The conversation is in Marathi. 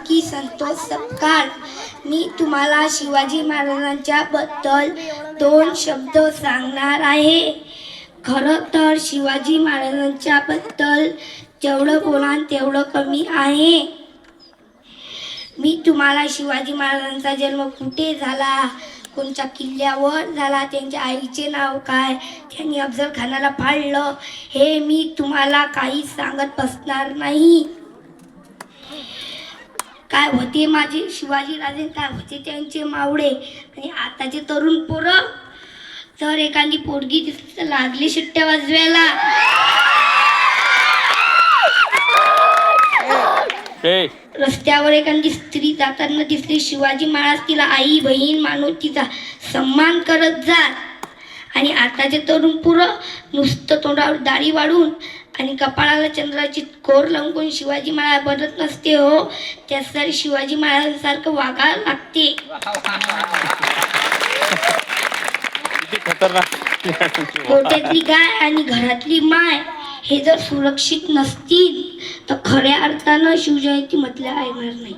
की संतोष सपकाळ. मी तुम्हाला शिवाजी महाराजांच्या बद्दल 2 शब्द सांगणार आहे. खरं तर शिवाजी महाराजांच्या बद्दल जेवढं बोलाल तेवढं कमी आहे. मी तुम्हाला शिवाजी महाराजांचा जन्म कुठे झाला, कोणत्या किल्ल्यावर झाला, त्यांच्या आईचे नाव काय, त्यांनी अफजल खानाला फाडलं, हे मी तुम्हाला काहीच सांगत बसणार नाही. काय होते माझे शिवाजी राजे, काय होते त्यांचे मावळे. आणि आताचे तरुण पोरं जर एखादी पोरगी दिसली तर लागली शिट्ट्या वाजवायला. रस्त्यावर एखादी स्त्री जाताना दिसली, शिवाजी महाराज तिला आई बहीण मानून तिचा सन्मान करत जात. आणि आताचे तरुण पोरं नुसतं तोंडावर दाढी वाढून आणि कपाळाला चंद्राची कोर लावून शिवाजी महाराज बनत नसते हो, त्यासाठी शिवाजी महाराजांसारखं वागायला लागते. गोट्यातली गाय आणि घरातली माय हे जर सुरक्षित नसतील तर खऱ्या अर्थानं शिवजयंती म्हटल्या येणार नाही.